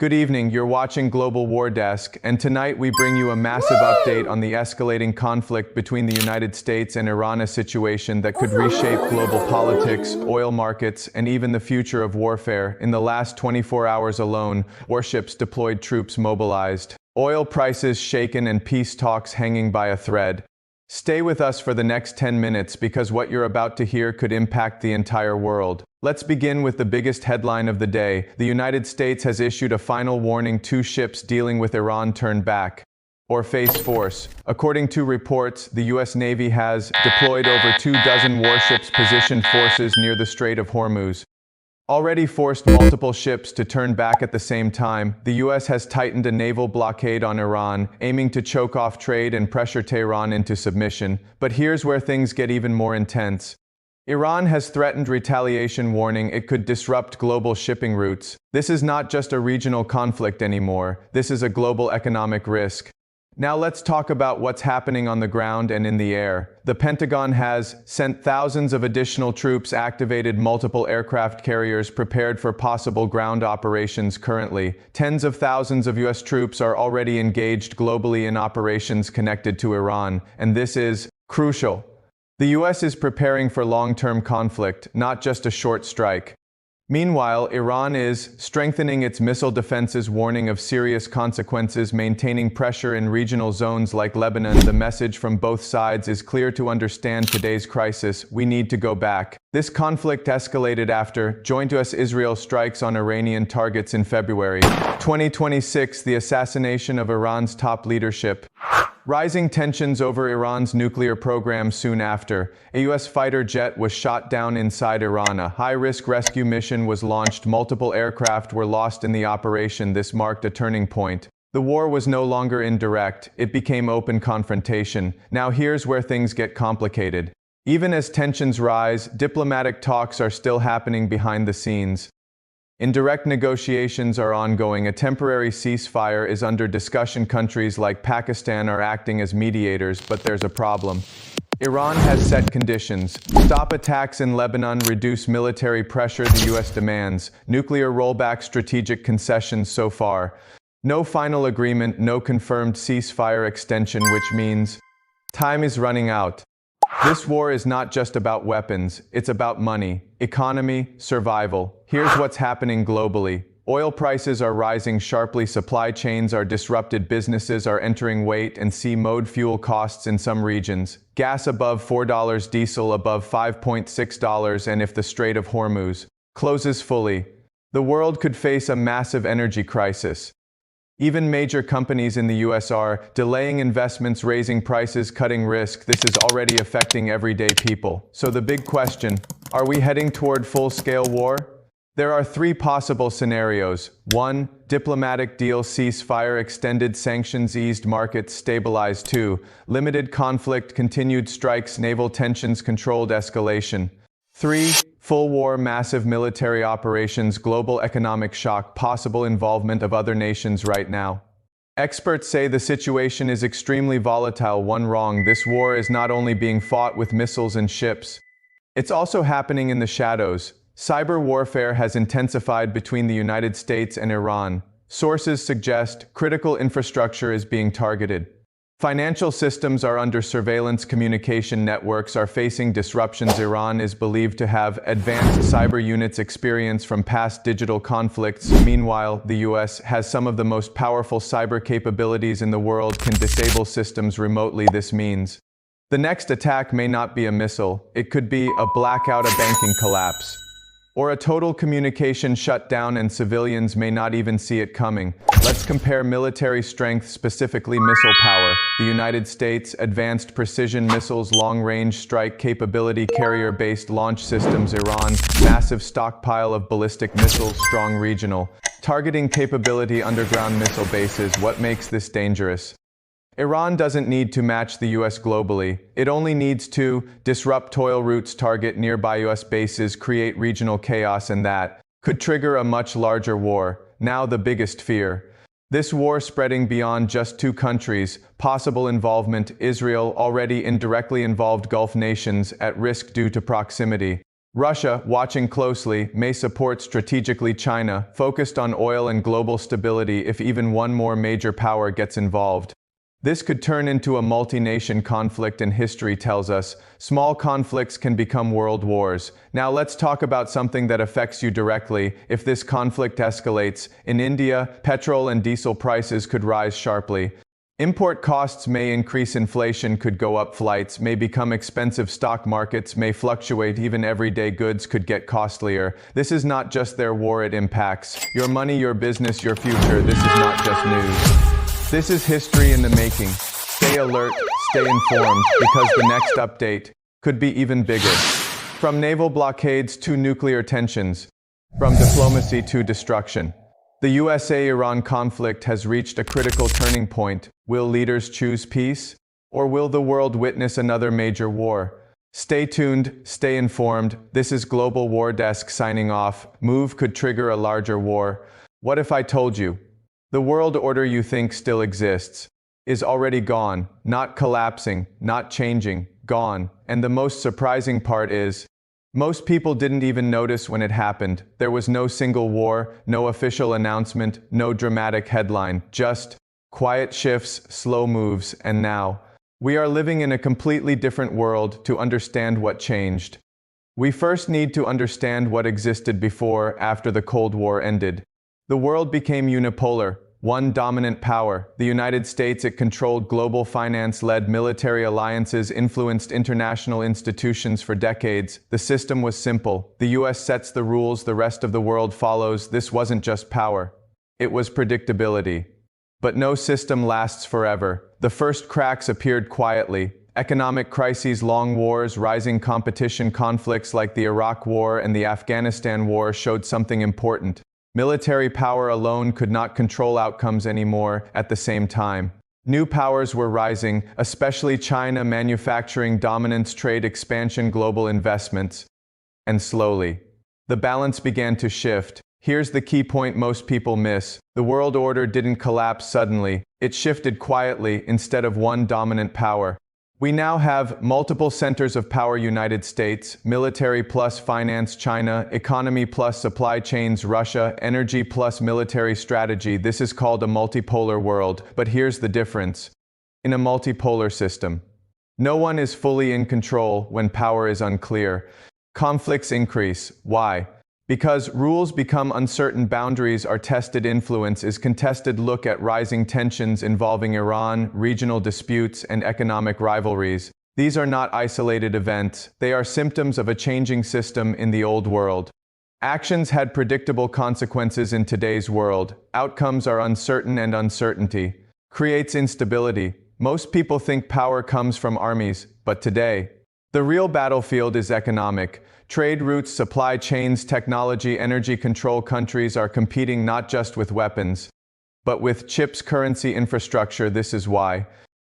Good evening, you're watching Global War Desk, and tonight we bring you a massive update on the escalating conflict between the United States and Iran, a situation that could reshape global politics, oil markets, and even the future of warfare. In the last 24 hours alone, warships deployed, troops mobilized, oil prices shaken, and peace talks hanging by a thread. Stay with us for the next 10 minutes because what you're about to hear could impact the entire world. Let's begin with the biggest headline of the day. The United States has issued a final warning: 2 ships dealing with Iran turn back or face force. According to reports, the U.S. Navy has deployed over 24 warships, positioned forces near the Strait of Hormuz. Already forced multiple ships to turn back at the same time, the U.S. has tightened a naval blockade on Iran, aiming to choke off trade and pressure Tehran into submission. But here's where things get even more intense. Iran has threatened retaliation, warning it could disrupt global shipping routes. This is not just a regional conflict anymore, this is a global economic risk. Now let's talk about what's happening on the ground and in the air. The Pentagon has sent thousands of additional troops, activated multiple aircraft carriers, prepared for possible ground operations. Currently, tens of thousands of U.S. troops are already engaged globally in operations connected to Iran, and this is crucial. The U.S. is preparing for long-term conflict, not just a short strike. Meanwhile, Iran is strengthening its missile defenses, warning of serious consequences, maintaining pressure in regional zones like Lebanon. The message from both sides is clear: to understand today's crisis, we need to go back. This conflict escalated after joint U.S.-Israel strikes on Iranian targets in February 2026, the assassination of Iran's top leadership. Rising tensions over Iran's nuclear program soon after. A U.S. fighter jet was shot down inside Iran. A high-risk rescue mission was launched. Multiple aircraft were lost in the operation. This marked a turning point. The war was no longer indirect, it became open confrontation. Now here's where things get complicated. Even as tensions rise, diplomatic talks are still happening behind the scenes. Indirect negotiations are ongoing. A temporary ceasefire is under discussion. Countries like Pakistan are acting as mediators, but there's a problem. Iran has set conditions: stop attacks in Lebanon, reduce military pressure the U.S. demands, nuclear rollback, strategic concessions. So far, no final agreement, no confirmed ceasefire extension, which means time is running out. This war is not just about weapons, it's about money, economy, survival. Here's what's happening globally. Oil prices are rising sharply, supply chains are disrupted, businesses are entering wait and see mode. Fuel costs in some regions: gas above $4, diesel above $5.6, and if the Strait of Hormuz closes fully, the world could face a massive energy crisis. Even major companies in the U.S. are delaying investments, raising prices, cutting risk. This is already affecting everyday people. So the big question: are we heading toward full-scale war? There are 3 possible scenarios. 1. Diplomatic deal, ceasefire extended, sanctions eased, markets stabilized. 2. Limited conflict, continued strikes, naval tensions controlled, escalation. 3. Full war, massive military operations, global economic shock, possible involvement of other nations. Right now, experts say the situation is extremely volatile. One wrong, this war is not only being fought with missiles and ships, it's also happening in the shadows. Cyber warfare has intensified between the United States and Iran. Sources suggest critical infrastructure is being targeted. Financial systems are under surveillance, communication networks are facing disruptions. Iran is believed to have advanced cyber units, experience from past digital conflicts. Meanwhile, the U.S. has some of the most powerful cyber capabilities in the world, can disable systems remotely. This means the next attack may not be a missile, it could be a blackout, a banking collapse, or a total communication shutdown, and civilians may not even see it coming. Let's compare military strength, specifically missile power. The United States: advanced precision missiles, long-range strike capability, carrier-based launch systems. Iran: massive stockpile of ballistic missiles, strong regional targeting capability, underground missile bases. What makes this dangerous? Iran doesn't need to match the U.S. globally. It only needs to disrupt oil routes, target nearby U.S. bases, create regional chaos, and that could trigger a much larger war. Now the biggest fear: this war spreading beyond just 2 countries, possible involvement. Israel, already indirectly involved, Gulf nations at risk due to proximity. Russia, watching closely, may support strategically China, focused on oil and global stability if even one more major power gets involved. This could turn into a multi-nation conflict, and history tells us small conflicts can become world wars. Now let's talk about something that affects you directly. If this conflict escalates, in India, petrol and diesel prices could rise sharply. Import costs may increase, inflation could go up, flights may become expensive, stock markets may fluctuate, even everyday goods could get costlier. This is not just their war, it impacts your money, your business, your future. This is not just news. This is history in the making. Stay alert, stay informed, because the next update could be even bigger. From naval blockades to nuclear tensions, from diplomacy to destruction. The USA-Iran conflict has reached a critical turning point. Will leaders choose peace, or will the world witness another major war? Stay tuned, stay informed. This is Global War Desk signing off. Move could trigger a larger war. What if I told you? The world order you think still exists is already gone, not collapsing, not changing, gone. And the most surprising part is, most people didn't even notice when it happened. There was no single war, no official announcement, no dramatic headline, just quiet shifts, slow moves, and now, we are living in a completely different world. To understand what changed, we first need to understand what existed before, after the Cold War ended. The world became unipolar. One dominant power, the United States. It controlled global finance, led military alliances, influenced international institutions for decades. The system was simple. The US sets the rules, the rest of the world follows. This wasn't just power. It was predictability. But no system lasts forever. The first cracks appeared quietly. Economic crises, long wars, rising competition, conflicts like the Iraq War and the Afghanistan War showed something important. Military power alone could not control outcomes anymore. At the same time, new powers were rising, especially China, manufacturing dominance, trade expansion, global investments. And slowly, the balance began to shift. Here's the key point most people miss. The world order didn't collapse suddenly. It shifted quietly. Instead of one dominant power, we now have multiple centers of power: United States, military plus finance; China, economy plus supply chains; Russia, energy plus military strategy. This is called a multipolar world. But here's the difference. In a multipolar system, no one is fully in control. When power is unclear, conflicts increase. Why? Because rules become uncertain, boundaries are tested, influence is contested. Look at rising tensions involving Iran, regional disputes, and economic rivalries. These are not isolated events. They are symptoms of a changing system in the old world. Actions had predictable consequences. In today's world, outcomes are uncertain, and uncertainty creates instability. Most people think power comes from armies, but today, the real battlefield is economic. Trade routes, supply chains, technology, energy control. Countries are competing not just with weapons, but with chips, currency, infrastructure. This is why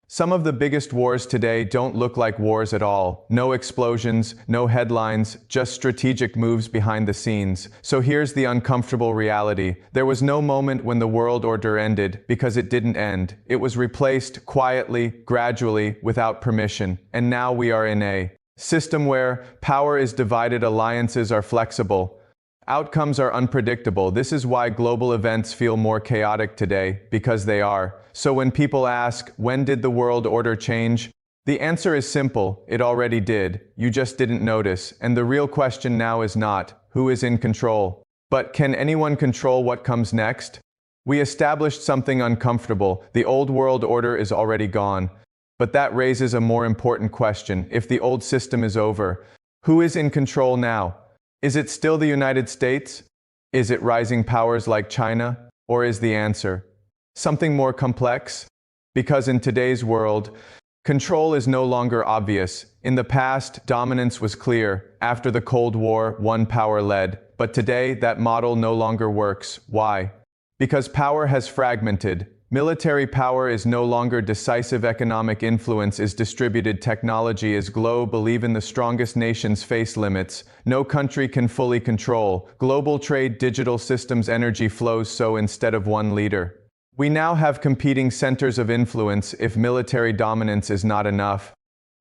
some of the biggest wars today don't look like wars at all. No explosions, no headlines, just strategic moves behind the scenes. So here's the uncomfortable reality. There was no moment when the world order ended, because it didn't end. It was replaced quietly, gradually, without permission. And now we are in a system where power is divided, alliances are flexible, outcomes are unpredictable. This is why global events feel more chaotic today, because they are. So when people ask, when did the world order change? The answer is simple: it already did. You just didn't notice. And the real question now is not, who is in control, but can anyone control what comes next? We established something uncomfortable. The old world order is already gone. But that raises a more important question. If the old system is over, who is in control now? Is it still the United States? Is it rising powers like China? Or is the answer something more complex? Because in today's world, control is no longer obvious. In the past, dominance was clear. After the Cold War, one power led. But today, that model no longer works. Why? Because power has fragmented. Military power is no longer decisive, economic influence is distributed, technology is global. Even the strongest nations face limits. No country can fully control global trade, digital systems, energy flows. So instead of one leader, we now have competing centers of influence. If military dominance is not enough,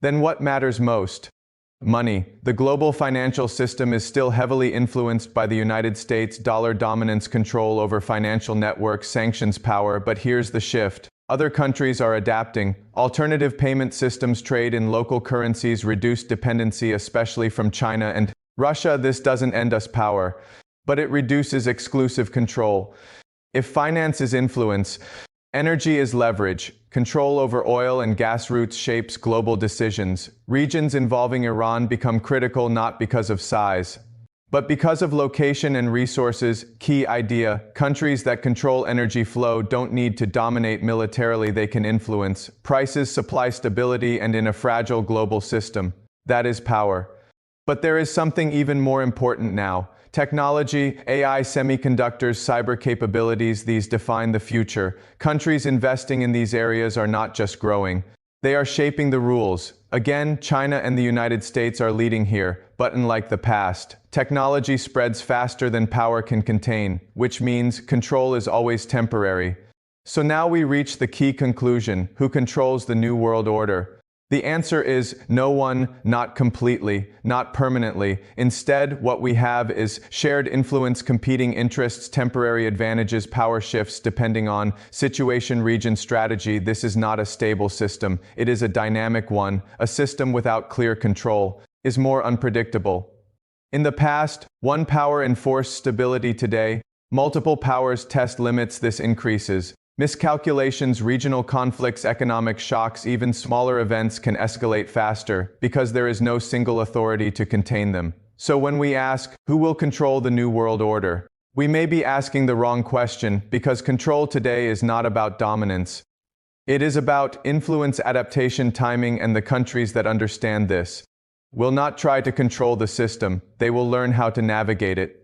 then what matters most? Money. The global financial system is still heavily influenced by the United States' dollar dominance, control over financial networks, sanctions power, but here's the shift. Other countries are adapting. Alternative payment systems, trade in local currencies, reduce dependency, especially from China and Russia. This doesn't end us power, but it reduces exclusive control. If finance is influence, energy is leverage. Control over oil and gas routes shapes global decisions. Regions involving Iran become critical not because of size, but because of location and resources. Key idea: countries that control energy flow don't need to dominate militarily, they can influence prices, supply stability, and in a fragile global system, that is power. But there is something even more important now. Technology, AI, semiconductors, cyber capabilities, these define the future. Countries investing in these areas are not just growing, they are shaping the rules. Again, China and the United States are leading here, but unlike the past, technology spreads faster than power can contain, which means control is always temporary. So now we reach the key conclusion: who controls the new world order? The answer is no one, not completely, not permanently. Instead, what we have is shared influence, competing interests, temporary advantages, power shifts depending on situation, region, strategy. This is not a stable system. It is a dynamic one. A system without clear control is more unpredictable. In the past, one power enforced stability. Today, multiple powers test limits. This increases miscalculations, regional conflicts, economic shocks. Even smaller events can escalate faster because there is no single authority to contain them. So when we ask, who will control the new world order, we may be asking the wrong question, because control today is not about dominance. It is about influence, adaptation, timing, and the countries that understand this will not try to control the system. They will learn how to navigate it.